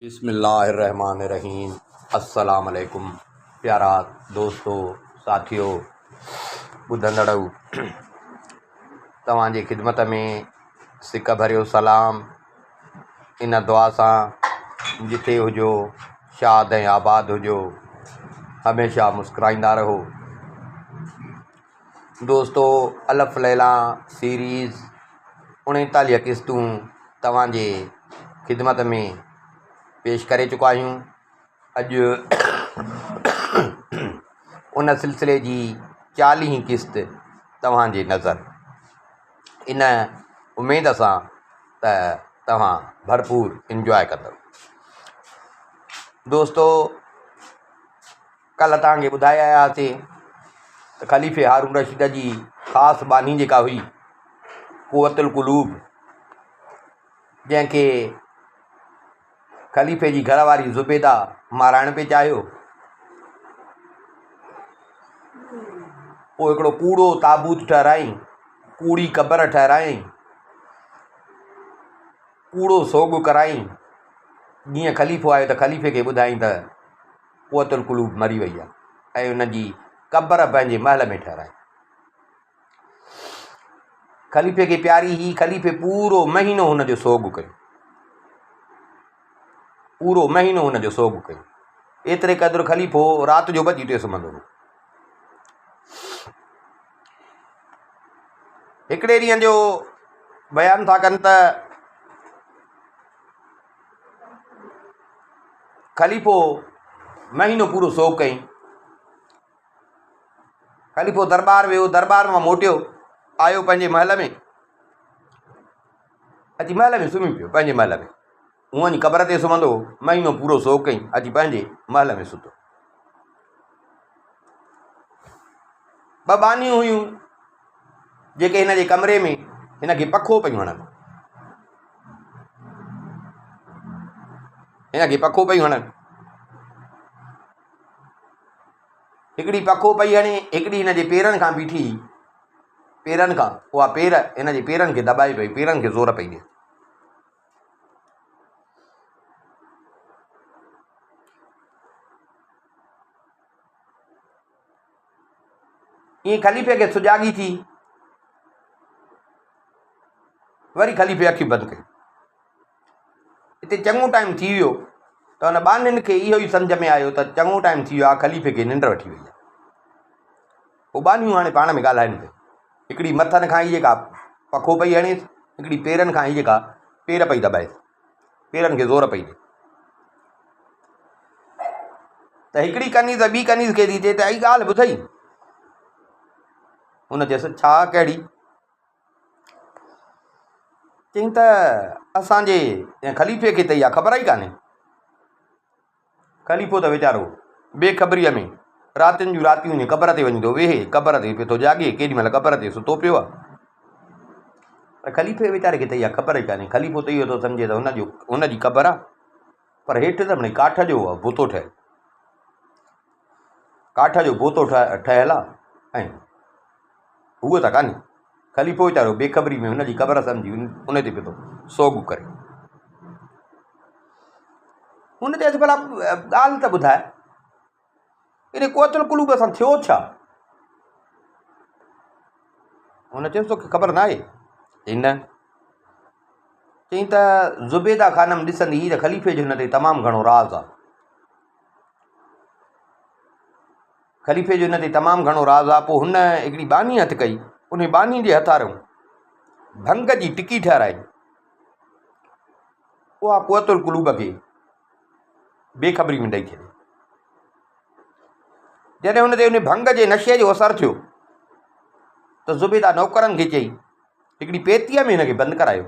बिस्मिल्लाहिर्रहमानिर्रहीम। अस्सलाम वालेकुम प्यारा दोस्तों साथियों ॿुधंदड़ो तव्हांजी ख़िदमत में सिक भरियो सलाम। इन दुआ सां जिथे हुजो शाद ऐं आबाद हुजो, हमेशा मुस्कुराईंदा रहो। दोस्तों, अलफ़ लैला सीरीज़ 39 क़िस्तूं तव्हांजे ख़िदमत में पेश करे चुका आहियूं। अॼु उन सिलसिले जी 40 क़िस्त तव्हांजे नज़र। इन उमेद सां त तव्हां भरपूर इंजॉय कंदव। दोस्तों, कल्ह तव्हांखे ॿुधाए आयासीं त ख़लीफ़े हारून रशीद जी ख़ासि बानी जेका हुई क़ुव्वतुल क़ुलूब, जंहिंखे ख़लीफ़े जी घरवारी ज़ुबैदा माराइण पे चाहियो, पोइ हिकिड़ो कूड़ो ताबूत ठहिराईं, कूड़ी क़बर ठहिराईं, कूड़ो सोग कराईं। जीअं ख़लीफ़ो आयो त ख़लीफ़े खे ॿुधाईं त क़ुव्वतुल क़ुलूब मरी वई आहे ऐं उन जी क़बर पंहिंजे महल में ठहिराई। ख़लीफ़े खे प्यारी ही ख़लीफ़े पूरो महीनो हुनजो सोग कयो, पूरो महीनो हुनजो सोग कयो। एतिरे क़दुरु ख़लीफ़ो राति जो बि अची सुम्हंदो हो। हिकिड़े ॾींहं जो बयानु था कनि त ख़लीफ़ो महीनो पूरो सोग कई। ख़लीफ़ो दरबार वियो, दरबार मां मोटियो, आयो पंहिंजे महल में, अची महल में सुम्ही पियो पंहिंजे महल में। हूअं वञी क़बर ते सुम्हंदो, महीनो पूरो सोग कई, अची पंहिंजे महल में सुतो। ॿ बानियूं हुयूं जेके हिन जे कमरे में हिनखे पखो पियूं हणनि, हिनखे पखो पियूं हणनि। हिकिड़ी पखो पई हणे, हिकिड़ी हिन जे पेरनि खां बीठी, पेरनि खां उहा पेर हिन जे पेरनि खे दॿाए पई, पेरनि खे ज़ोर पई ॾिए। ईअं ख़लीफ़े खे सुजाॻी थी, वरी ख़लीफ़े अखियूं बंदि कयूं। हिते चङो टाइम थी वियो त हुन बानियुनि खे इहो ई सम्झ में आयो त चङो टाइम थी वियो आहे, ख़लीफ़े खे निंड वठी वई आहे। पोइ बानियूं हाणे पाण में ॻाल्हाइनि पियूं। हिकिड़ी मथनि खां ई जेका पखो पई हणेसि, हिकिड़ी पेरनि खां ई जेका पेर पई दॿाएसि, पेरनि खे ज़ोर पई ॾिए। त हिकिड़ी कनीज़ ॿी कनीज़ खे थी चए त आई ॻाल्हि ॿुधई। हुन चयसि छा, कहिड़ी? चई त असांजे ख़लीफ़े खे त इहा ख़बर ई कान्हे। ख़लीफ़ो त वीचारो बेख़बरीअ में रातियुनि जूं रातियूं ईअं क़बर ते वञी थो वेहे, क़बर ते पियो थो जाॻे, केॾी महिल क़बर ते सुतो पियो आहे। पर ख़लीफ़े वीचारे खे त इहा ख़बर ई कान्हे। ख़लीफ़ो त इहो थो सम्झे त हुनजी क़बर आहे, पर हेठि त मिड़ई काठ जो बोतो ठहियलु, काठ जो बोतो ठहियलु आहे ऐं हूअ त कान्हे। ख़लीफ़ो वीचारो बेख़बरी में हुनजी क़बर सम्झी उन ते पियो थो सोग करे। हुन चयसि भला ॻाल्हि त ॿुधाए, इन क़ुव्वतुल क़ुलूब सां थियो छा? हुन चयसि तोखे ख़बर न आहे? चई न। चई त ज़ुबैदा ख़ानम ॾिसंदी त ख़लीफ़े जो हिन ते तमामु घणो राज़ आहे। ख़लीफ़े जो हिन ते तमामु घणो राज़ आहे। पोइ हुन हिकिड़ी बानी हथु कई, उन बानी जे हथारियों भंग जी टिकी ठहिराई। उहा क़ुव्वतुल क़ुलूब खे बेख़बरी में ॾेई छॾी। जॾहिं हुन ते उन भंग जे नशे जो असरु थियो त ज़ुबैदा नौकरनि खे चई हिकिड़ी पेतीअ में हिनखे बंदि करायो।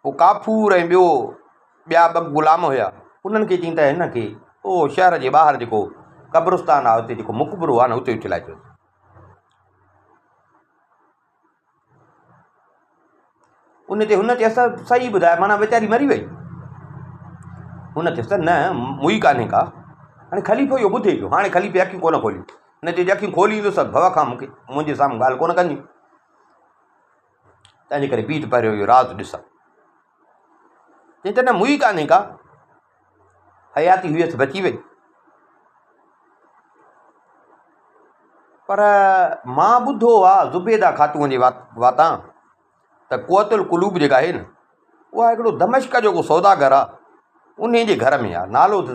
पोइ काफूर ऐं ॿिया 2 ग़ुलाम हुया, उन्हनि खे चई त हिनखे ओ शहर जे ॿाहिरि जेको क़ब्रिस्तान आहे, उते जेको मुक़बरो आहे न, उते ठहिलाए छॾियो। उन ते हुन चयसि सही ॿुधाए, माना वीचारी मरी वई? हुन चयसि न, मुई कान्हे का। हाणे ख़लीफ़ो इहो ॿुधे पियो। हाणे ख़लीफ़े अखियूं कोन खोलियूं। हिन चई अखियूं खोलींदुसि भव खां मुंहिंजे साम्हूं ॻाल्हि कोन कंदियूं, तंहिंजे करे पीठ पहिरियों इहो राज़ ॾिसां। चई त न मुई कान्हे का, हयाती हुयसि बची वई। पर मां ॿुधो आहे ज़ुबैदा खातून जे वातां त कुवतुल कुलूब जेका आहे न, उहा हिकिड़ो दमिश्क जो को सौदागर आहे, उन जे घर में आहे। नालो त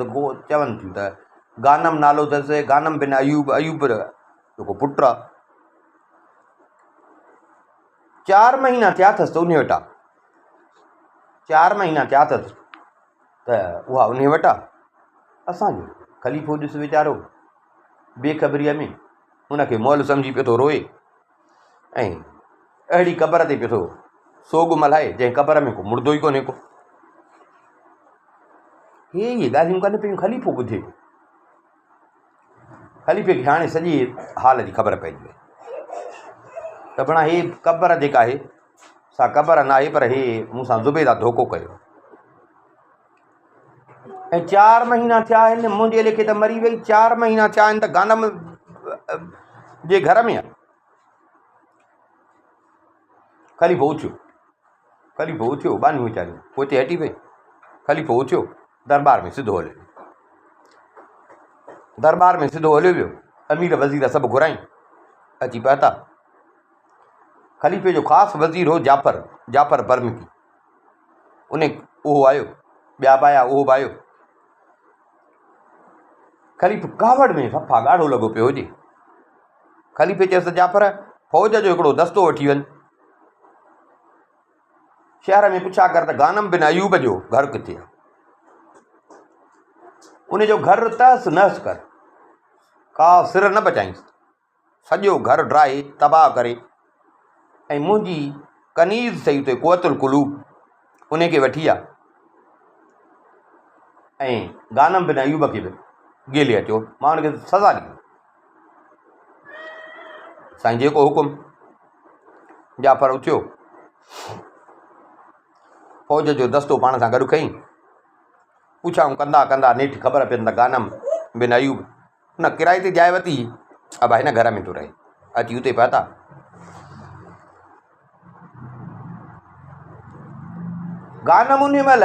चवनि थियूं त गानम नालो अथसि, गानम बिन अयूब, अयूब जेको पुटु आहे। 4 महीना थिया अथसि त उन वटि आहे, 4 महीना थिया अथसि त उहा उन वटि आहे। असांजो ख़लीफ़ो ॾिस वीचारो बेख़बरीअ में उनखे मोल सम्झी पियो थो रोए ऐं अहिड़ी क़बर ते पियो थो सोग मल्हाए जंहिं क़बर में को मुर्दो ई कोन्हे को। इहे ॻाल्हियूं कनि पियूं, ख़लीफ़ो ॿुधे। ख़लीफ़े खे हाणे सॼी हाल जी ख़बर पइजी वई त भणा हे क़बर जेका आहे सा क़बर न आहे, पर हे मूंसां ज़ुबैदा धोखो कयो। ऐं 4 महीना थिया आहिनि, मुंहिंजे लेखे त मरी वई। 4 महीना थिया आहिनि त गानम जे घर में आहे। ख़लीफ़ो उथियो, ख़लीफ़ो उथियो, बानियूं वीचारियूं पोइ हटी पई। ख़लीफ़ो उथियो, दरबार में सिधो हलियो, दरबार में सिधो हलियो वियो। अमीर वज़ीर सभु घुराई, अची पहुता। ख़लीफ़े जो ख़ासि वज़ीर हो जाफ़र बरमकी, उहो आयो, ॿिया बि आया, उहो बि आयो। ख़लीफ़ो कावड़ में सफ़ा ॻाढ़ो लॻो पियो हुजे। ख़लीफ़े चयसि जाफ़र, फ़ौज जो हिकिड़ो दस्तो वठी वञ, शहर में पुछा कर त गानम बिन अयूब जो घर किथे आहे। उन जो घर तहस नहस कर, का सिर न बचाईंसि, सॼो घर ड्राए तबाह करे। ऐं मुंहिंजी कनीज़ सही हुते कुवतुल कुलूब, उनखे वठी आहे ऐं गानम बिन अयूब खे बि गेले अचो, मां हुनखे सज़ा ॾींदुमि। साईं जेको हुकुम। जाफ़र उथियो, फ़ौज जो दस्तो पाण सां गॾु खईं। पुछाऊं कंदा कंदा नेठि ख़बर पइनि त गानम बिन अयूब हुन किराए ते जाइ वरिती, अब हिन घर में थो रहे। अची उते पहुता। गानम उन महिल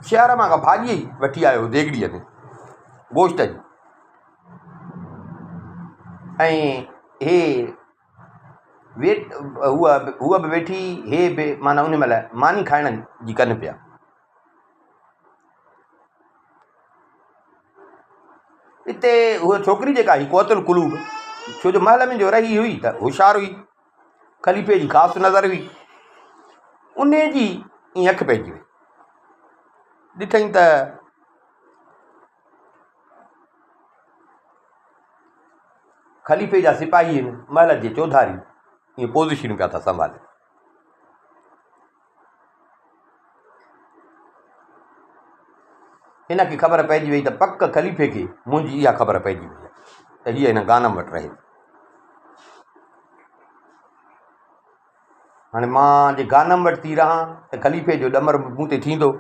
शहर मां का भाॼी वठी आयो देगड़ीअ में, गोश्त जी। ऐं हे हूअ बि वेठी, हे बि माना उन महिल मानी खाइण जी कनि पिया। हिते उहा छोकिरी जेका हुई कुवतुल कुलूब, छो जो महल में जो रही हुई त होशियारु हुई, ख़लीफ़े जी ख़ासि नज़र हुई, उन जी ईअं अखि पइजी वई। ॾिठई त ख़लीफ़े जा सिपाही आहिनि, महल जे चौधारी, ईअं पोज़ीशनूं पिया था संभाले। हिन खे ख़बर पइजी वई त पक ख़लीफ़े खे मुंहिंजी इहा ख़बर पइजी वई त हीअ हिन गानम वटि रहे। हाणे मां जे गानम वटि थी रहां त ख़लीफ़े जो ॾमर मूं ते थींदो,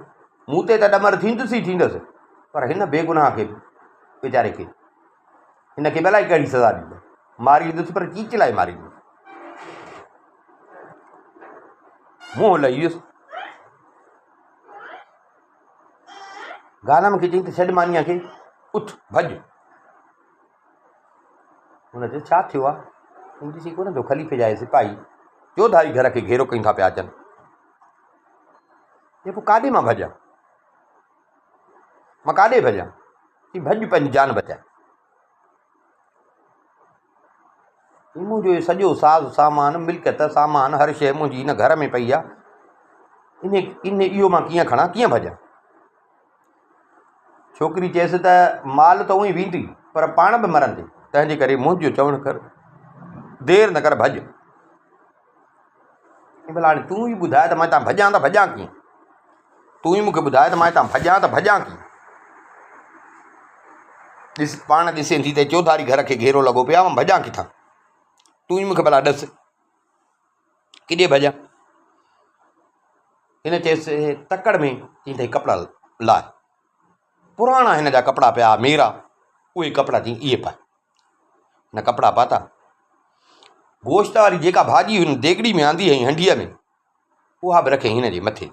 मूं ते त ॾमर थींदुसि ई थींदुसि, पर हिन बेगुनाह खे वीचारे खे हिन खे भला कहिड़ी सज़ा ॾींदो। मारींदुसि, पर चीचलाए मारींदुसि, मुंहुं लही वियुसि। गानम खे चई त छॾ मानीअ खे, उथ भॼ। हुन चयो छा थियो आहे? ॾिसी कोन थो ख़लीफ़े जा सिपाही चौधारी घर खे घेरो कयूं था पिया अचनि। ये पोइ काॾे मां भॼां, मां काॾे भॼां? की भॼ पंहिंजी जान बचाए। मुंहिंजो सॼो साज़ सामान, मिल्कियत सामान, हर शइ मुंहिंजी हिन घर में पई आहे, इहो मां कीअं खणां, कीअं भॼां? छोकिरी चयसि त माल त उअं ई वेंदी, पर पाण बि मरंदी, तंहिंजे करे मुंहिंजो चवणु कर, देरि न कर, भॼ। भला हाणे तूं ई ॿुधाए त मां हितां भॼां त भॼां कीअं? तूं ई मूंखे ॿुधाए त मां हितां भॼां त भॼां कीअं? ॾिस, पाण ॾिसे थी त चौधारी घर खे घेरो लॻो पियो आहे, मां भॼां किथां? तूं ई मूंखे भला ॾस, किॾे भॼां? हिन चयसि तकड़ में, चई त कपिड़ा लाहे, पुराणा हिन जा कपिड़ा पिया मेरा, उहे कपिड़ा चई इहे पाए। हिन कपिड़ा पाता, गोश्त वारी जेका भाॼी हुन देगड़ी में आंदी हुई हंडीअ में, उहा बि रखे हिन जे मथे।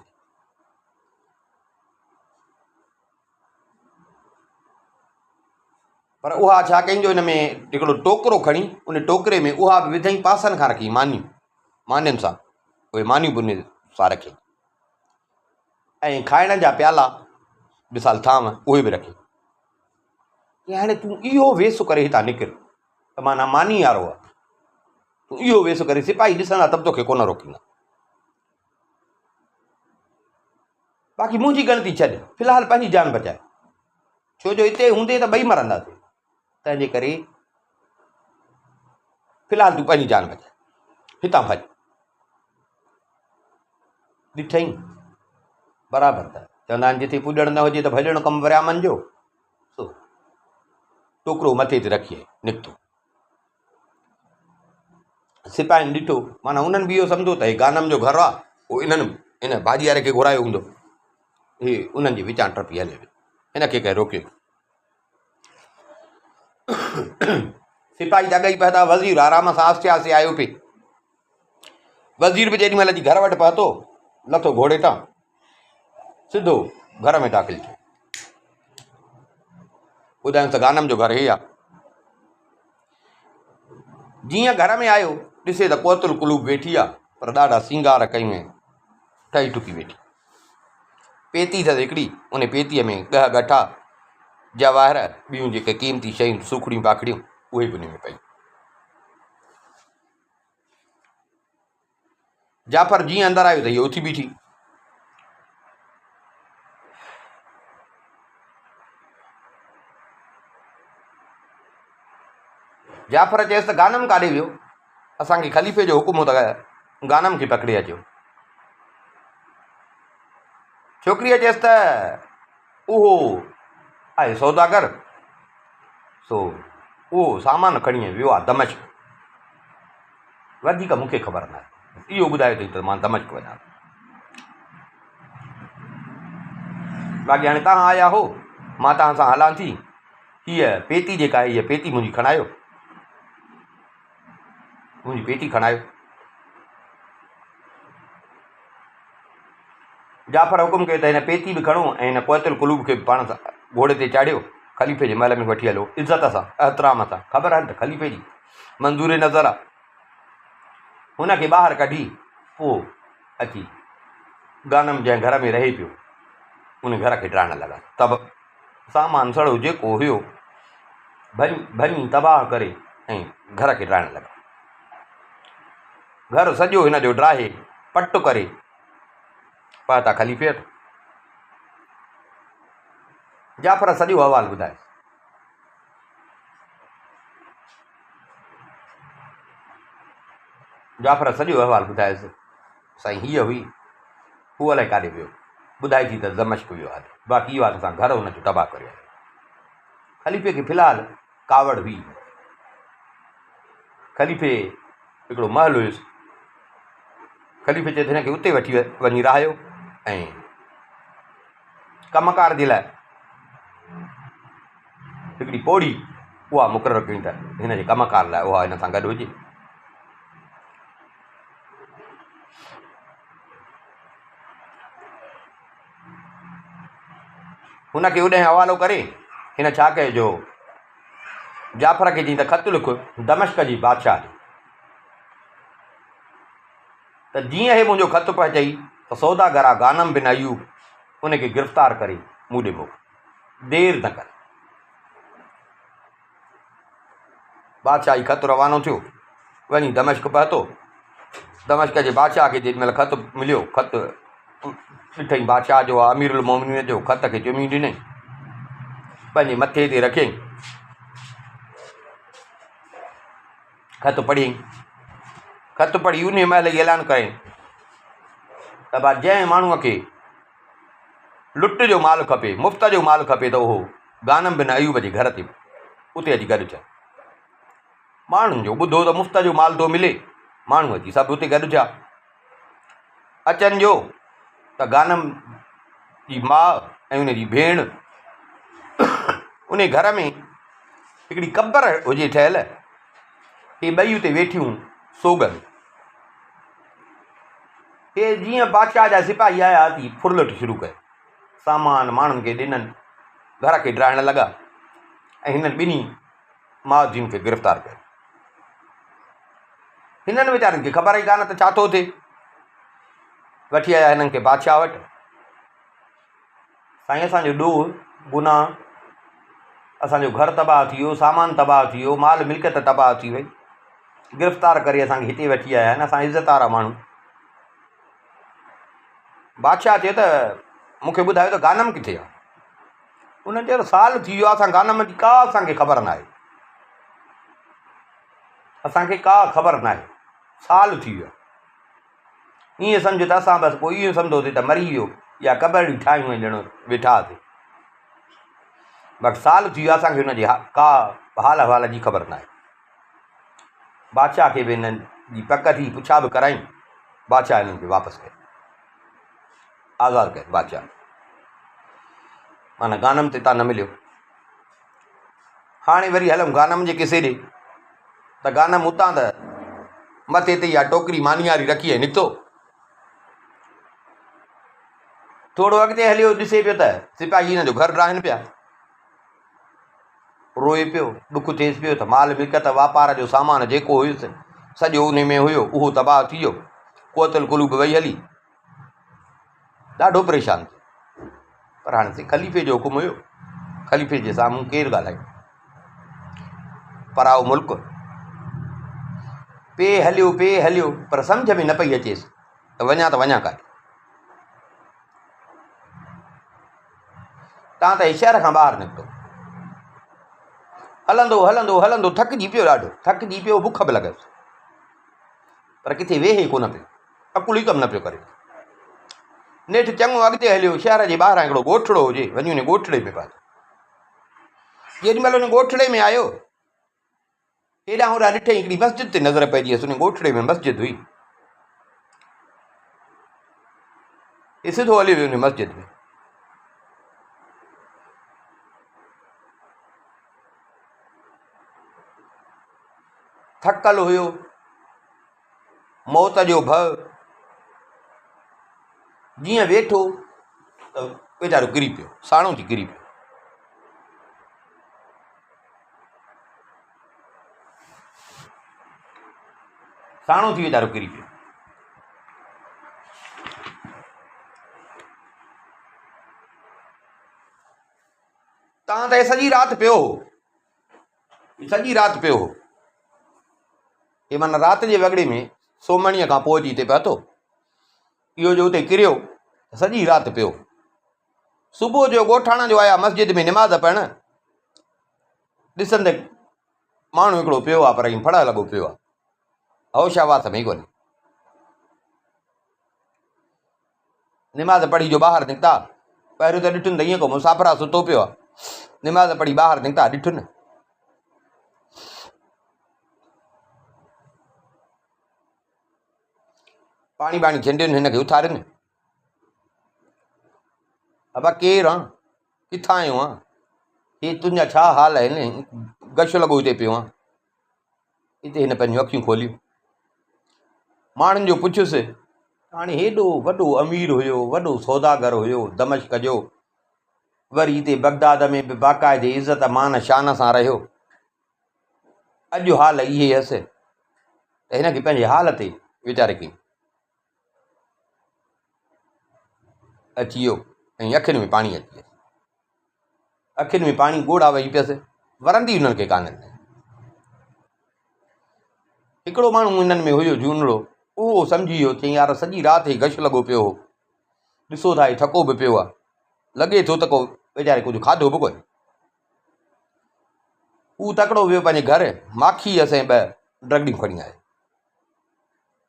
पर उहा छा कयूं हिन में हिकिड़ो टोकरो खणी उन टोकरे में उहा बि विधई पासनि खां रखी मानियूं, मानियुनि सां उहे मानियूं बि उन सां रखी, ऐं खाइण जा प्याला मिसाल थांव उहे बि रखी। हाणे तूं इहो वेसु करे हितां निकिर, त माना मानी वारो आहे, तूं इहो वेसु करे, सिपाही ॾिसंदा त बि तोखे कोन रोकींदा। बाक़ी मुंहिंजी गणती छॾ, फ़िलहालु पंहिंजी जान बचाए, छो जो हिते हूंदे त ॿई मरंदासीं, तंहिंजे करे फ़िलहालु तूं पंहिंजी जान बचाए, हितां भॼ। ॾिठई बराबरि, त चवंदा आहिनि जिथे पुॼणु न हुजे त भॼणु कमु विरामनि जो। टोकरो मथे ते रखी निकितो, सिपाहियुनि ॾिठो, माना उन्हनि बि इहो सम्झो त हे गानम जो घरु आहे, उहो इन्हनि इन भाॼी वारे खे घुरायो हूंदो, हे उन्हनि जे विचां टपी हले वियो, हिनखे कंहिं रोकियो। सिपाही जॻहि पिया, वज़ीर आराम सां आस्ते आस्ते आयो पिए। वज़ीर बि जेॾी महिल जी घर वटि पहुतो, लथो घोड़े तां, सिधो घर में दाख़िल थियो। ॿुधायूं त गानम जो घर हे आहे। जीअं घर में आयो ॾिसे त कोतुल कुलूब वेठी आहे, पर ॾाढा सिंगार कयूं आहिनि, ठही टुकी वेठी, पेती अथसि हिकिड़ी, उन पेतीअ में ॻह गठा जवाहर ॿियूं जेके क़ीमती शयूं सुखड़ियूं पाखड़ियूं उहे बि उन में पयूं। जाफ़र जीअं अंदरि आयो त इहो उथी बीठी। जाफ़र चयसि त गानम काॾे वियो, असांखे ख़लीफ़े जो हुकुम हो त गानम खे पकिड़े अचो। छोकिरीअ चयसि त उहो आहे सौदागर, सो उहो सामान खणी वियो आहे दमिश्क, वधीक मूंखे ख़बर न आहे, इहो ॿुधायो अथई त मां दमिश्क वञा। बाक़ी हाणे तव्हां आया हो, मां तव्हां सां हलां थी, हीअ पेती जेका आहे, हीअ पेती मुंहिंजी खणायो, मुंहिंजी पेती खणायो। जाफ़र हुकुम कयो त हिन पेती बि खणो ऐं हिन कोतुल कुलूब खे बि पाण सां घोड़े ते चाढ़ियो, ख़लीफ़े जे महल में वठी हलो, इज़त सां एतिराम सां, ख़बर आहे त ख़लीफ़े जी मंज़ूरी नज़र आहे। हुनखे ॿाहिरि कढी पोइ अची गानम जंहिं घर में रहे पियो उन घर खे ॾियारणु लॻा। तब सामान सड़ो जेको हुयो भञी तबाह करे ऐं घर खे ॾियारणु लॻा। घर सॼो हिन जो ड्राहे पटु करे पहुता ख़लीफ़े वटि। जाफ़र सॼो अहवालु ॿुधाए। जाफ़र सॼो अहवालु ॿुधायसि, साईं हीअ हुई, हू अलाए काॾे वियो, ॿुधाए थी त दमिश्क वियो आहे, बाक़ी इहो आहे त असां घर हुनजो तबाह करियो आहे। ख़लीफ़े खे फ़िलहालु कावड़ हुई, ख़लीफ़े हिकिड़ो महल हुयुसि, ख़लीफ़े चए त हिनखे उते वठी वञी रहायो ऐं कमकार जे लाइ हिकिड़ी पोड़ी उहा मुक़ररु कई त हिन जे कमकार लाइ उहा हिन सां गॾु हुजे। हुनखे होॾे हवालो करे हिन छा कयो, जाफ़र खे चई त ख़त लिखो दमिश्क जी बादशाह ॾे, त जीअं हे मुंहिंजो ख़त पहुचई त सौदागर आहे गानम बिन अयूब, उनखे गिरफ़्तार करे मूं ॾे मोकिल, देरि न कर। बादशाह ख़त रवानो थियो, वञी दमिश्क पहुतो। दमिश्क जे बादशाह खे जेॾी महिल ख़त मिलियो, ख़त ॾिठई बादशाह जो आहे, अमीरुल मोमिनीन जो, ख़त खे चुमी ॾिनई, पंहिंजे मथे ते रखियईं, ख़त पढ़ियईं। ख़त पढ़ी उन महिल ई ऐलान कयईं त भाउ जंहिं माण्हूअ खे लुट जो माल खपे, मुफ़्त जो माल खपे, त उहो गानम बिन अयूब जे घर ते उते अची गॾु थिया। माण्हुनि जो ॿुधो त मुफ़्त जो माल थो मिले, माण्हू अची सभु उते गॾु थिया। अचनि जो त गानम जी माउ ऐं उनजी भेण उन घर में हिकिड़ी कबर हुजे ठहियलु, हे ॿई उते वेठियूं सोगनि। हे जीअं बादशाह जा सिपाही आया थी फुरलट शुरू कयो, सामान माण्हुनि खे ॾिननि, घर खे ॾियारणु लॻा ऐं हिननि ॿिन्ही माउद्दीन खे गिरफ़्तार कयो। हिननि वीचारनि खे ख़बर ई कान त छा थो थिए। वठी आया हिननि खे बादशाह वटि। साईं, असांजो ॾोह गुनाह, असांजो घरु तबाह थी वियो, सामान तबाह थी वियो, माल मिल्कियत तबाह थी वई, गिरफ़्तार करे असांखे हिते वठी आया आहिनि, असां इज़त वारा माण्हू। बादशाह चए त मूंखे ॿुधायो त गानम किथे आहे। उन्हनि चयो साल थी वियो आहे, असां गानम जी का असांखे ख़बर न आहे, असांखे का ख़बर न आहे, साल थी वियो आहे। ईअं सम्झो त असां बसि पोइ इहो सम्झोसीं त मरी वियो या कबड़ ठाहियूं ऐं ॼणो वेठा हुआसीं, बाक़ी साल थी वियो आहे, असांखे हुनजी का हाल अहिवाल जी ख़बर न आहे। बादशाह खे बि हिननि जी पक थी, पुछा बि करायूं। बादशाह हिननि खे वापसि कयो, आज़ादु कयो बादशाह। माना गानम ते तव्हां न मिलियो। हाणे वरी हलूं गानम जे किसे ॾे। त गानम उतां त मथे ते इहा टोकरी मानी वारी रखी आहे, निकितो। थोरो अॻिते हलियो, ॾिसे पियो त सिपाही हिन जो घरु ॾाहिनि पिया। रोए पियो, ॾुखु थिएसि पियो त माल मिल्कियत वापार जो सामान जेको हुयुसि सॼो उन में हुयो, उहो तबाह थी वियो। कोतल कुलूब वई हली, ॾाढो परेशान थियो। पर हाणे ख़लीफ़े जो हुकुम हुयो, ख़लीफ़े जे साम्हूं केरु ॻाल्हाए। पराओ मुल्क पे हलियो, पर सम्झ में न पई अचेसि त वञा त वञा काथे। तव्हां त शहर खां ॿाहिरि निकितो, हलंदो थकिजी पियो, ॾाढो थकिजी पियो, बुख बि लॻसि, पर किथे वेहे कोन पियो, अकुल ई कमु न पियो करे। नेठि चङो अॻिते हलियो, शहर जे ॿाहिरां हिकिड़ो ॻोठड़ो हुजे, वञी हुन ॻोठड़े में पहुतो। जेॾी महिल हुन ॻोठड़े में आयो, हेॾां होॾां ॾिठई, हिकिड़ी मस्जिद ते नज़र पइजी वियसि। हुन ॻोठड़े में मस्जिद हुई। हे सिधो हली वियो हुन मस्जिद में। थकल हुयो, मौत जो भउ, जीअं वेठो त वीचारो किरी पियो, साणो थी किरी पियो। साणो थी वीचारो किरी पियो। तव्हां त सॼी राति पियो हो, सॼी राति पियो हो। हे माना राति जे वॻड़े में सोमणीअ खां पोइ जी हिते पहुतो, इहो जो हुते किरियो सॼी राति पियो। सुबुह जो ॻोठाणा जो आया मस्जिद में निमाज़ पढ़णु, ॾिसंदे माण्हू हिकिड़ो पियो आहे, पर हीअं फड़ लॻो पियो आहे, होश आवास में ई कोन्हे। निमाज़ पढ़ी जो ॿाहिरि निकिता, पहिरियों त ॾिठुनि त ईअं को मुसाफ़िरा सुतो पियो आहे। निमाज़ पढ़ी ॿाहिरि निकिता, ॾिठुनि पाणी बाणी छंडियुनि, हिनखे उथारियुनि। अबा केरु आहे, किथां आयो आहे, हे तुंहिंजा छा हाल आहिनि, गश लॻो हिते पियो आहे। हिते हिन पंहिंजूं अखियूं खोलियूं, माण्हुनि जो पुछियुसि। हाणे हेॾो वॾो अमीर हुयो, वॾो सौदागर हुयो दमिश्क जो, वरी हिते बगदाद में बि बाक़ाइदे इज़त मान शान सां रहियो। अॼु हाल इहे हुअसि त हिनखे पंहिंजे हाल ते वीचारे खे अची वियो ऐं अखियुनि में पाणी अची वियो। अखियुनि में पाणी ॻोढ़ा वेही पियसि, वरंदी हुननि खे कान्हनि। हिकिड़ो माण्हू हिननि में हुयो झूनड़ो, उहो सम्झी वियो, चई यार सॼी राति ई गश लॻो पियो हो, ॾिसो था थको बि पियो आहे, लॻे थो त को वीचारे कुझु खाधो बि कोन्हे। हू तकिड़ो वियो पंहिंजे घर, माखी असां 2 ड्रगड़ियूं खणी आयो,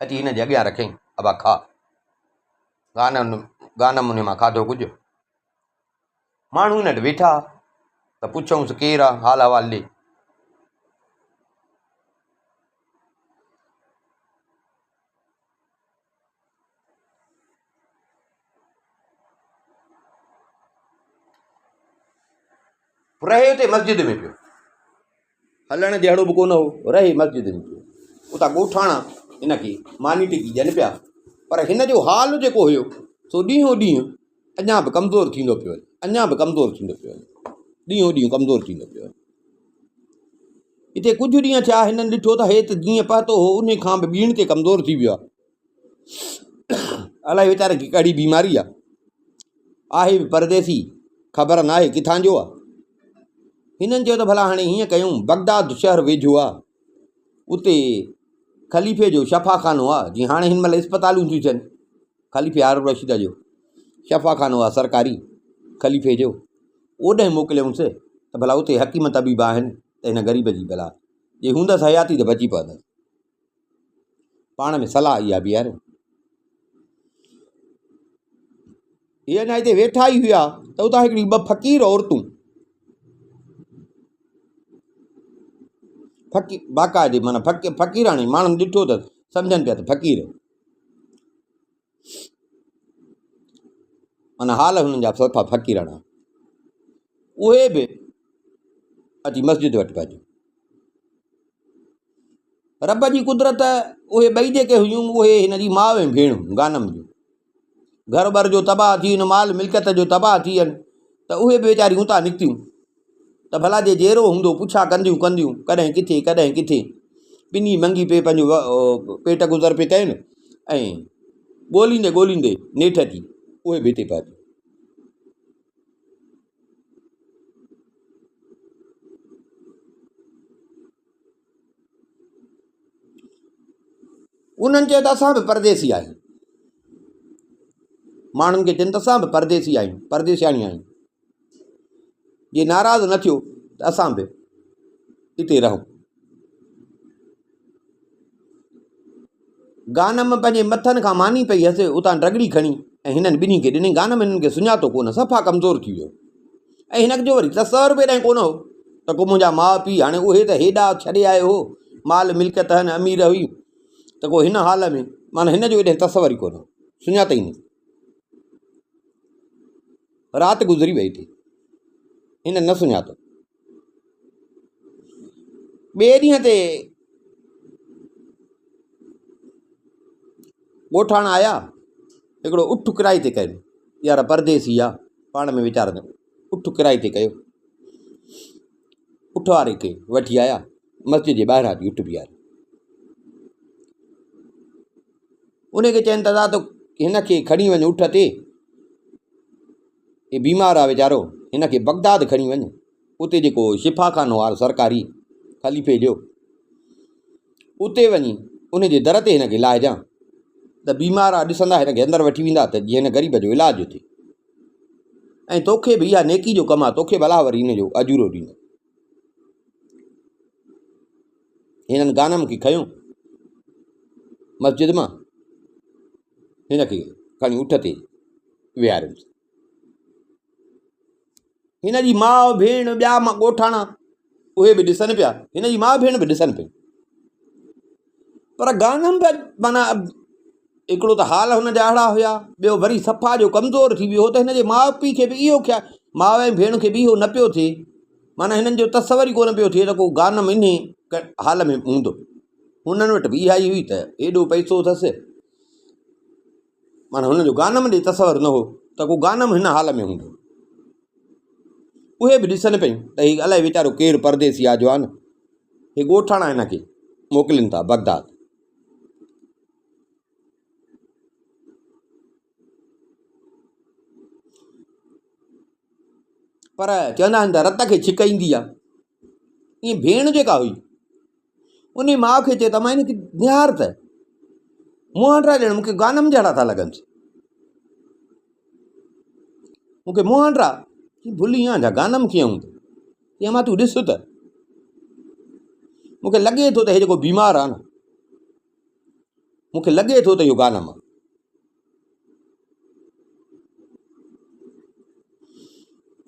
अची हिन जे अॻियां रखियईं, अबा खा। गानम उन मां खाधो कुझु। माण्हू हिन वटि वेठा त पुछऊंसि केरु आहे, हाल अहिवाल ॾे। रहे हुते मस्जिद में पियो, हलण जहिड़ो बि कोन हो, रहे मस्जिद में पियो। उतां ॻोठाणा हिनखे मानी टिकी ॾियनि पिया, पर हिन जो हाल जेको हुयो सो ॾींहों ॾींहुं अञा बि कमज़ोर थींदो पियो वञे, अञा बि कमज़ोर थींदो पियो वञे, ॾींहों ॾींहुं कमज़ोर थींदो पियो वञे। हिते कुझु ॾींहं थिया हिननि ॾिठो त हे त जीअं पहुतो हो उन खां बि ॿीण ते कमज़ोर थी वियो आहे। अलाए वीचारे खे कहिड़ी बीमारी आहे बि परदेसी, ख़बर न आहे किथां जो आहे। हिननि चयो त भला हाणे हीअं कयूं, बगदाद शहर वेझो आहे, उते ख़लीफ़े जो शफ़ाखानो आहे, जीअं हाणे हिन महिल इस्पतालूं थियूं थियनि, ख़लीफ़े हारून रशीद जो शफ़ाखानो आहे सरकारी ख़लीफ़े जो, ओॾे मोकिलियऊंसि त भला उते हकीम तबीब आहिनि त हिन ग़रीब जी भला जे हूंदसि हयाती त बची पवंदसि। पाण में सलाह इहा बि यार, इहे अञा हिते वेठा ई हुआ त उतां हिकिड़ी ॿ फ़क़ीर औरतूं, बाक़ाइदे माना फ़क़ीराणी, माण्हुनि ॾिठो त सम्झनि पिया त फ़क़ीर, माना हाल हुननि जा सफ़ा फ़क़ीराणा, उहे बि अची मस्जिद वटि पहुचियूं। रब जी कुदरत, उहे ॿई जेके हुयूं उहे हिन जी माउ ऐं भेणूं गानम जूं, घर बर जो तबाह थी वञे, माल मिल्कियत जो तबाह थी वञे, त उहे बि वीचारियूं उतां निकितियूं त भला जे जहिड़ो हूंदो पुछा कंदियूं कॾहिं किथे कॾहिं किथे, ॿिन्ही मंगी पे पंहिंजो पेट गुज़र पे कनि, ऐं ॻोल्हींदे ॻोल्हींदे नेठ थी उहे बि हिते पहुतियूं। उन्हनि चयो त असां बि परदेसी आहियूं, माण्हुनि खे चवनि त असां बि परदेसी आहियूं, परदेसियाणी आहियूं, जे नाराज़ न थियो त असां बि हिते रहूं। गानम पंहिंजे मथनि खां मानी पई हुअसि, उतां रगड़ी खणी ऐं हिननि ॿिन्ही खे ॾिनई। गानम हिननि खे सुञातो कोन, सफ़ा कमज़ोर थी वियो, ऐं हिनखे जो वरी तसवर बि ॾाढो कोन हो त को मुंहिंजा माउ पीउ, हाणे उहे त हेॾा छॾे आयो हो, माल मिल्कियत आहिनि, अमीर हुई, त को हिन हाल में, माना हिन जो हेॾे तसवर ई कोन हो, सुञातई न। राति गुज़री वई थी, हिन न सुञातो। ॿिए ॾींहं ते ॻोठाण आया, हिकिड़ो उठ किराए ते कयो, यार परदेसी आहे, पाण में वीचार उठ किराए ते कयो, उठ वारे खे वठी आया, मस्जिद जे ॿाहिरां जी उठ बीहारी, उनखे चवनि दादा त हिन खे खणी वञ उठ ते, हे बीमार आहे वीचारो, हिन खे बगदाद खणी वञ, उते जेको शिफ़ाखानो आहे सरकारी ख़लीफ़े जो, उते वञी उनजे दर ते हिन खे लाहिजां त बीमार आहे, ॾिसंदा हिन खे अंदरि वठी वेंदा त जीअं हिन ग़रीब जो इलाजु थिए, ऐं तोखे बि इहा नेकी जो कमु आहे, तोखे भला वरी हिन जो अजूरो ॾींदो। हिननि गानम खे खयूं मस्जिद मां, हिन खे खणी उठ ते विहारियोसि। हिन जी माउ भेण ॿिया ॻोठाणा उहे बि ॾिसनि पिया, हिन जी माउ भेण बि ॾिसनि पियूं, पर गानम बि माना हिकिड़ो त हाल हुन जा अहिड़ा हुया, ॿियो वरी सफ़ा जो कमज़ोर थी वियो हो, त हिन जे माउ पीउ खे बि इहो ख्यालु, माउ ऐं भेण खे बि इहो न पियो थिए, माना हिननि जो तसवर ई कोन पियो थिए त को गानम इन हाल में हूंदो। हुननि वटि बि इहा ई हुई त एॾो पैसो अथसि, माना हुनजो गानम ॾे तसवर न हो त को गानम हिन हाल में हूंदो। उहे बि ॾिसनि पियूं त हीउ अलाए वीचारो केरु परदेसी आहे जवान, हे ॻोठाणा हिन खे मोकिलिनि था बगदाद। पर चवंदा आहिनि त रत खे छिक ईंदी आहे, ईअं भेण जेका हुई उन माउ खे चए त मां हिनखे निहार त मुंहांडा ॼण मूंखे गानम जहिड़ा था लॻनि, मूंखे मुंहांडा भुली या गानम कीअं हूंदो, ईअं मां तूं ॾिस त मूंखे लॻे थो त हे जेको बीमार आहे न, मूंखे लॻे थो त इहो गानम आहे।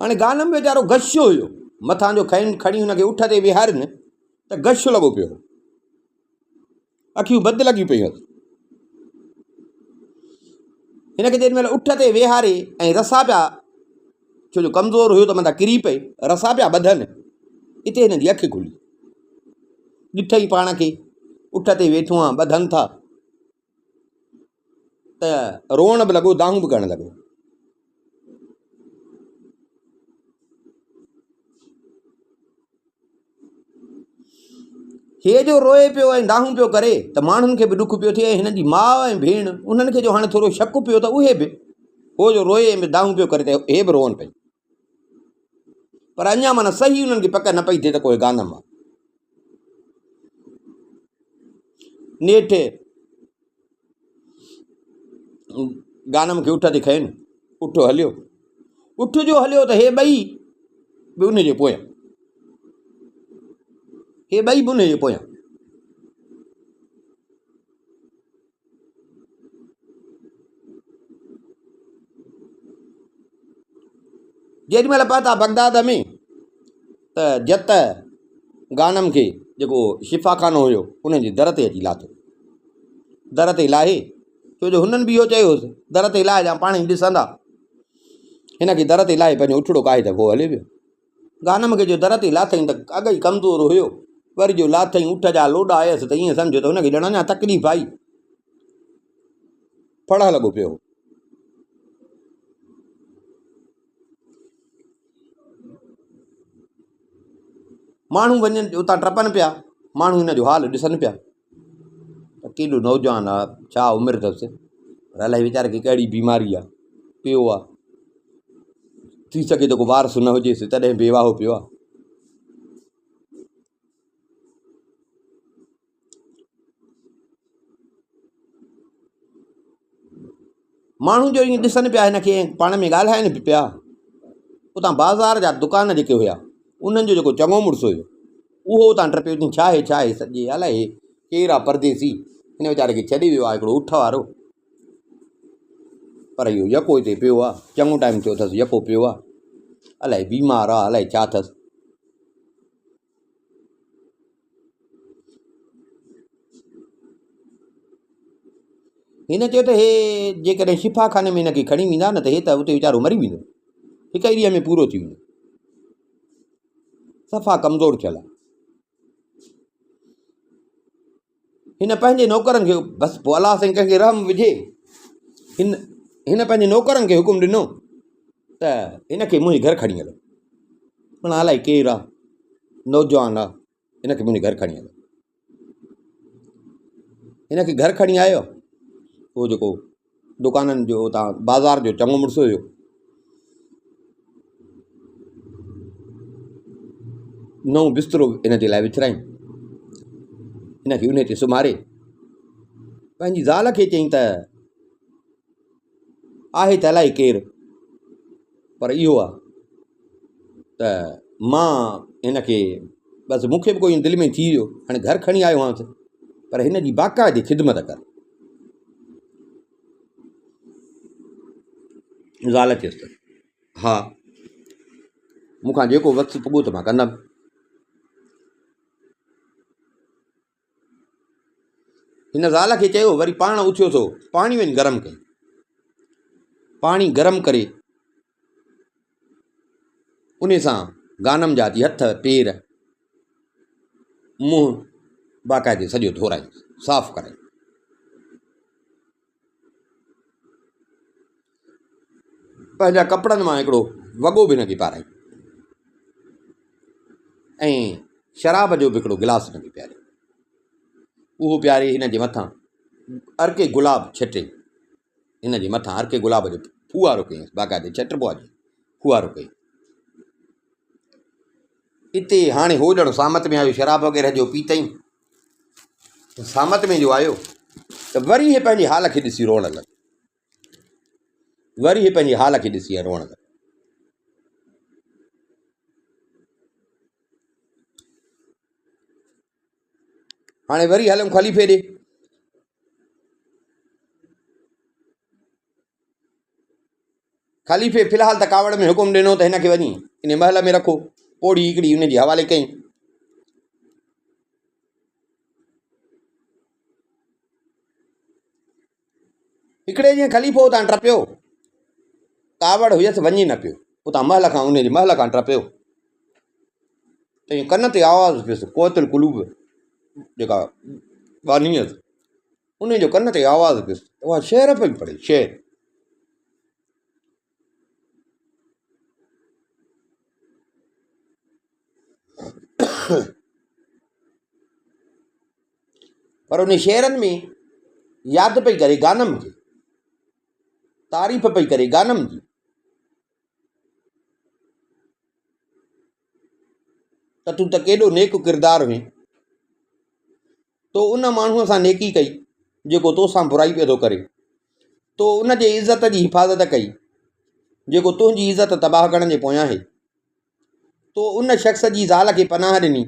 हाणे गानम वीचारो गशियो हुयो, मथां जो खणी हुनखे उठ ते विहारिनि त गश लॻो पियो, अखियूं बद लॻियूं पियूं, हिनखे जेॾी महिल उठ ते वेहारे ऐं रसा पिया, छो जो कमज़ोर हुयो त मथां किरी पए, रसा पिया ॿधनि, हिते हिन जी अखि खुली, ॾिठई पाण खे उठ ते वेठो आहे, ॿधनि था, त रोअण बि लॻो, दाहूं बि करणु लॻो। हे जो रोए पियो ऐं दाहूं पियो करे त माण्हुनि खे बि ॾुख पियो थिए, हिन जी माउ ऐं भेण उन्हनि खे जो हाणे थोरो शक पियो त उहे बि हो जो रोए ऐं दाहूं पियो करे त हे बि रोअनि पई। पर अञा माना सही उन्हनि खे पक न पई थिए त कोई गानम आहे। नेठि गानम खे उठ ते खयुनि, उठ हलियो, उठ जो हलियो त हे ॿई बि उन जे पोयां, हे ॿई बि उन जे पोयां। जेॾीमहिल पहुता बगदाद में त जत गानम खे जेको शिफ़ाखानो हुयो उन जे दर ते अची लाथो, दर ते लाहे, छो जो हुननि बि इहो चयोसि दर ते लाहे जा पाण ई ॾिसंदा, हिन खे दर ते लाहे पंहिंजो उठड़ो काहे त पोइ हले पियो। गानम खे जो दर ते लाथई त अॻ ई कमज़ोर हुयो, वरी जो लाथई उठ जा लोॾा आयसि त ईअं सम्झो त हुनखे ॼण अञा तकलीफ़ आई, फड़ लॻो पियो। माण्हू वञनि उतां टपनि पिया, माण्हू हिन जो हाल ॾिसनि पिया त केॾो नौजवान आहे, छा उमिरि अथसि, पर अलाए वीचारे खे कहिड़ी बीमारी आहे, पियो आहे, थी सघे थो को वारस न हुजेसि तॾहिं बेवाहो पियो आहे। माण्हू जो ईअं ॾिसनि पिया हिन खे, पाण में ॻाल्हाइनि बि पिया। उतां बाज़ार जा दुकान जेके हुया उन्हनि जो जेको चङो मुड़ुसु हुयो उहो उतां टपियो, अथई छा आहे सॼे अलाए हे केरु आहे परदेसी, हिन वीचारे खे छॾे वियो आहे हिकिड़ो उठ वारो, पर इहो यको हिते पियो आहे, चङो टाइम थियो अथसि यको पियो आहे, अलाए बीमार आहे अलाए छा अथसि। हिन चयो त हे जेकॾहिं शिफ़ाखाने में हिनखे खणी वेंदा न त हे त उते वीचारो मरी वेंदो, हिक ई ॾींहं में पूरो थी वेंदो, सफ़ा कमज़ोर थियल आहे। हिन पंहिंजे नौकरनि खे बसि पोइ अलाह साईं कंहिंखे रहम विझे, हिन पंहिंजे नौकरनि खे हुकुम ॾिनो त हिनखे मुंहिंजे घर खणी हलो, माना अलाए केरु आहे, नौजवान आहे, हिनखे मुंहिंजे घर खणी हलो। हिनखे घर खणी आयो, उहो जेको दुकाननि जो उतां बाज़ार जो चङो मुड़ुसु हुयो, नओं बिस्तरो हिन जे लाइ विछराईं, हिनखे उन ते सुम्हारे पंहिंजी ज़ाल खे चयईं त आहे त अलाए केरु, पर इहो आहे त मां हिनखे बसि मूंखे बि कोई दिलि में थी वियो, हाणे घर खणी आयो आहियां, पर हिन जी बाक़ाइदे ख़िदमत कर। ज़ाल चयसि त हा मूंखां जेको वक़्तु पुॻो त मां कंदमि। हिन ज़ाल खे चयो, वरी पाण उथियो थो पाणी वञी गरम कई, पाणी गरम करे उन सां गानम जा हथ पेर मुंहुं बाक़ाइदे सॼो धोराई, साफ़ कराई। पंहिंजा कपिड़नि मां हिकिड़ो वॻो बि हिनखे पाराई ऐं शराब जो बि हिकिड़ो गिलास हिनखे पियारियो, उहो पियारे हिन जे मथां अर्के गुलाब छटे, हिन जे मथां अर्के गुलाब जो फुआरो कयईं, बाक़ाइदे छटिबो आहे फुआरो कई। हिते हाणे हो ॼणो सामत में आयो, शराब वग़ैरह जो पीतई, सामत में जो आयो त वरी हे पंहिंजी हाल खे ॾिसी रोअण लॻो, वरी हे पंहिंजी हाल खे ॾिसी रोअण लॻो। हाणे वरी हलूं ख़लीफ़े ॾे, ख़लीफ़े फ़िलहाल त कावड़ में हुकुम ॾिनो त हिनखे वञी इन महल में रखो, पोड़ी हिकिड़ी हुन जे हवाले कई। हिकिड़े ॾींहुं ख़लीफ़ो उतां टपियो, कावड़ हुयसि वञी न पियो, उतां महल खां उन जे महल खां टपियो, चई कन ते आवाज़ु पियुसि, कोतल कुलूब जेका बानी हुअसि उन जो कन ते आवाज़ु पियुसि, उहा शेर पई पढ़े, शेर। पर उन शेरनि में यादि पई करे गानम खे, तारीफ़ पई करे गानम जी। त तूं त केॾो नेक किरदारु हुई, तो उन माण्हूअ सां नेकी कई जेको तोसां बुराई पियो थो करे, तो उन जे इज़त जी हिफ़ाज़त कई जेको तुंहिंजी इज़त तबाह करण जे पोयां आहे, तो उन शख़्स जी ज़ाल खे पनाह ॾिनी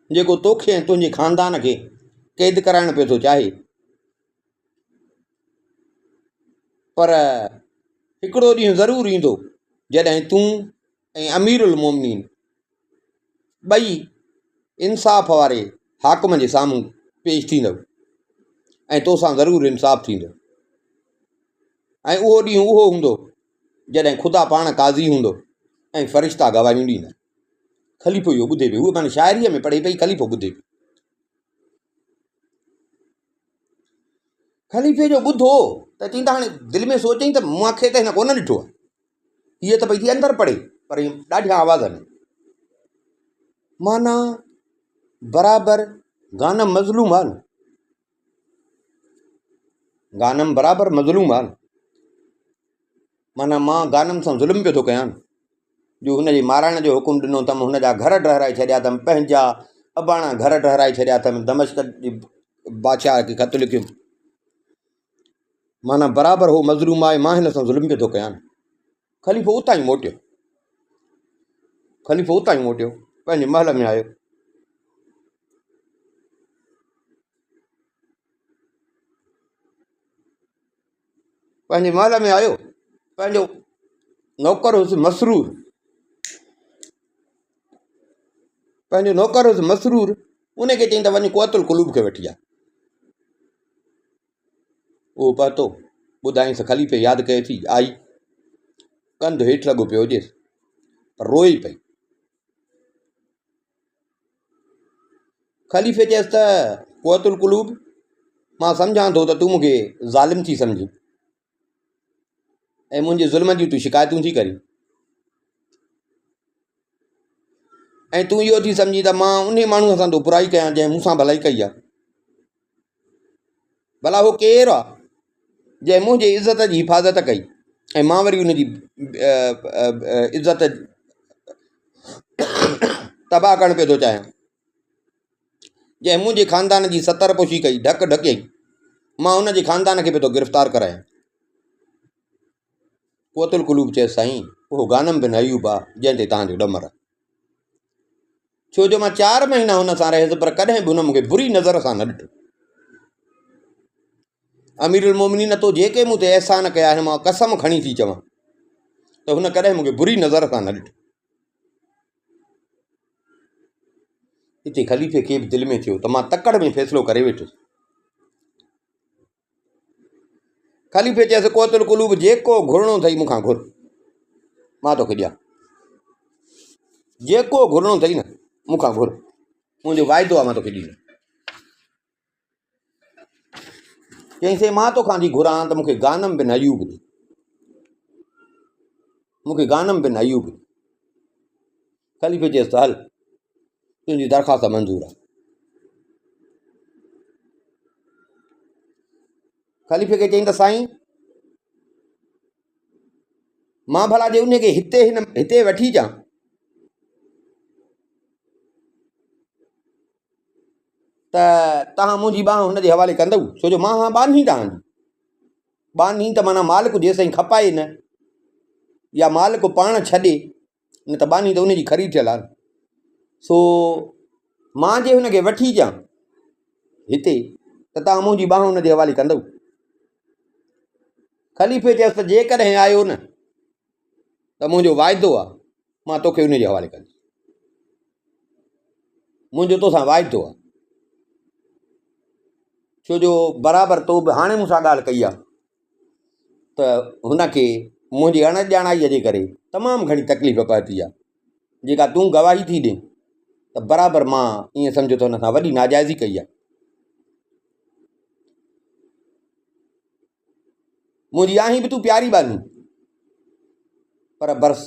जेको तोखे ऐं तुंहिंजे ख़ानदान खे क़ैद कराइणु पियो थो चाहे। पर हिकिड़ो ॾींहुं ज़रूरु ईंदो जॾहिं तूं ऐं अमीरुल मोमिनीन ॿई इंसाफ़ वारे हाकिम जे साम्हूं पेश थींदव ऐं तोसां ज़रूरु इंसाफ़ थींदो। ऐं उहो ॾींहुं उहो हूंदो जॾहिं ख़ुदा पाण काज़ी हूंदो ऐं फ़रिश्ता गवाहियूं ॾींदा। ख़लीफ़ो इहो ॿुधे पियो, उहो माना शाइरीअ में पढ़े पई, ख़लीफ़ो ॿुधे पियो। ख़लीफ़े जो ॿुधो त चईं त हाणे दिलि में सोचईं त मूंखे त हिन कोन ॾिठो आहे, हीअ त भई थी अंदरि पढ़े, पर ॾाढिया आवाज़ में माना बराबरि गानम मज़लूम आहे न, गानम बराबरि मज़लूम आहे न। माना मां गानम सां ज़ुल्म पियो थो कयां न, जो हुनजे माराइण जो हुकुम ॾिनो अथमि, हुनजा घर ठहिराए छॾिया अथमि, पंहिंजा अबाणा घर ठहिराए छॾिया अथमि, दमिश्क जे बादशाह खे ख़त लिखियुमि। माना बराबरि हो मज़लूम आहे, मां हिन सां ज़ुल्म पियो थो कयां न। ख़लीफ़ो उतां ई मोटियो, ख़लीफ़ो उतां ई मोटियो, पंहिंजे महल में आयो। पंहिंजे महल में आयो, पंहिंजो नौकर हुयुसि मसरूर, पंहिंजो नौकर हुयुसि मसरूर, उनखे चईं त वञी कुअतुल कुलूब खे वठी आ। उहो पहुतो, ॿुधाईंसि ख़लीफ़े यादि कए थी, आई, कंधु हेठि लॻो पियो हुजेसि, पर रोए पई। ख़लीफ़े चयसि त कुअतुल कुलूब, मां सम्झां थो त तूं मूंखे ज़ालिम थी सम्झी ऐं मुंहिंजे ज़ुल्म जूं तूं शिकायतूं थी करीं, ऐं तूं इहो थी सम्झी त मां उन माण्हूअ सां तो बुराई कयां जंहिं मूंसां भलाई कई आहे। भला उहो केरु आहे जंहिं मुंहिंजे इज़त जी हिफ़ाज़त कई ऐं मां वरी उनजी इज़त तबाह करणु पियो थो चाहियां, जंहिं मुंहिंजे ख़ानदान जी सतर पोशी कई, ढक ढकियई, मां उनजे ख़ानदान खे पियो थो गिरफ़्तार करायां। कुअतुल कुलूब चयसि साईं, उहो गानम बिन अयूब आहे जंहिं ते तव्हांजो ॾमर आहे। छो जो मां 4 महीना हुन सां रहियुसि, पर कॾहिं बि हुन मूंखे बुरी नज़र सां न ॾिठो। अमीरुल मोमिनीन, तो जेके मूं ते अहसान कया आहिनि, मां कसम खणी थी चवां त हुन कॾहिं मूंखे बुरी नज़र सां न ॾिठो। हिते ख़लीफ़े खे बि दिलि में थियो त मां तकड़ में फ़ैसिलो करे वेठुसि। ख़लीफ़े चयसि कुअतुल कुलूब, जेको घुरणो अथई मूंखां घुर, मां तोखे ॾियां, जेको घुरणो अथई न मूंखां घुर, मुंहिंजो वाइदो आहे मां तोखे ॾींदुमि। चईंसि मां तोखां थी घुरां त मूंखे गानम बिन अयूब ॾे, मूंखे गानम बिन अयूब ॾे। ख़लीफ़े चयसि त हल, तुंहिंजी दरख़्वास्त मंज़ूर आहे। ख़लीफ़े खे चईं त साईं, मां भला जे उनखे हिते वठी अचां त तव्हां मुंहिंजी बांह हुनजे हवाले कंदव? छो जो मां हा बानी तव्हांजी, बानी त माना मालिक जेसिताईं खपाए न, या मालिक पाण छॾे न, त बानी त उनजी ख़रीद थियल आहे। सो मां जे हुनखे वठी अचां हिते त तव्हां मुंहिंजी बांह हुनजे हवाले कंदव? ख़लीफ़े चयसि त जेकॾहिं आयो न त मुंहिंजो वाइदो आहे मां तोखे उनजे हवाले कंदुसि, मुंहिंजो तोसां वाइदो आहे। छो जो बराबरि तो बि हाणे मूंसां ॻाल्हि कई आहे त हुनखे मुंहिंजी अणॼाणाईअ जे करे तमामु घणी तकलीफ़ पहुती आहे, जेका तूं गवाही थी ॾे त बराबरि मां ईअं सम्झो त हुन सां वॾी नाजाइज़ी कई आहे। मुंहिंजी आहीं बि तूं प्यारी बानी, पर बसि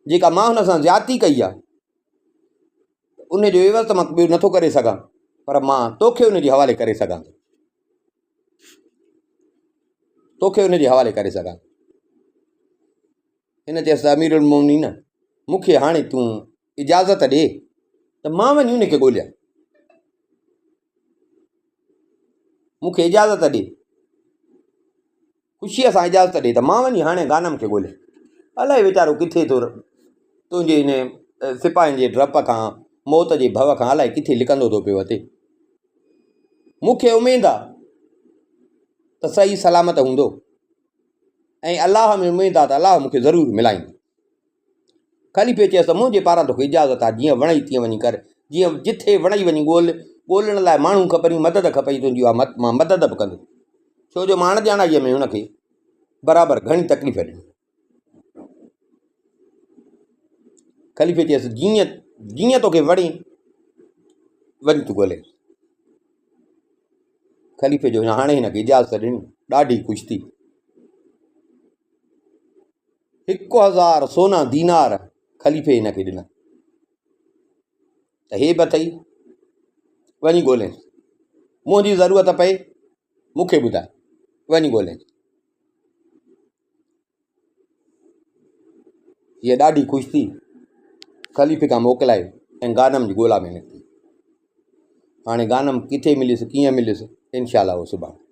जेका मां हुन सां ज़्यादती कई आहे उनजो एवज़ त मां ॿियो नथो करे सघां। पर मां तोखे उनजे हवाले करे सघां थो, तोखे उनजे हवाले करे सघां। हिन चयसि अमीरुल मोमिनीन मूंखे हाणे तूं इजाज़त ॾे त मां वञी उनखे ॻोल्हियां, मूंखे इजाज़त ॾे, ख़ुशीअ सां इजाज़त ॾे त मां वञी हाणे गानम खे ॻोल्हियां। अलाए वीचारो किथे थो तुंहिंजे इन सिपाहियुनि जे डप खां, मौत जे भव खां अलाए किथे लिकंदो थो पियो अचे। मूंखे उमेदु आहे त सही सलामत हूंदो ऐं अलाह में उमेदु आहे त अलाह मूंखे ज़रूरु मिलाईंदो। ख़लीफ़े चयसि त मुंहिंजे पारां तोखे इजाज़त आहे, जीअं वणई तीअं वञी कर, जीअं जिथे वणई वञी ॻोल्हण लाइ माण्हू खपनि, मदद खपई तुंहिंजी, मां मदद बि कंदुसि, छो जो मां ॼाणाईअ में हुनखे बराबरि घणी तकलीफ़ ॾिनी। ख़लीफ़े चयसि जीअं जीअं तोखे वणे वञ तूं ॻोल्हे। ख़लीफ़े जो हाणे हिनखे इजाज़त ॾिनी, ॾाढी ख़ुशि थी। 1000 सोना दीनार ख़लीफ़े हिनखे ॾिना त हे बि अथई, वञी ॻोल्हे, मुंहिंजी ज़रूरत पए मूंखे ॿुधाए, वञी ॻोल्हे। हीअ ॾाढी ख़ुशि थी, ख़लीफ़े खां मोकिलाए ऐं गानम जी ॻोल्हा में निकिती। हाणे गानम किथे मिलियुसि, कीअं मिलियुसि, इंशाअल्लाह उहो सुभाणे।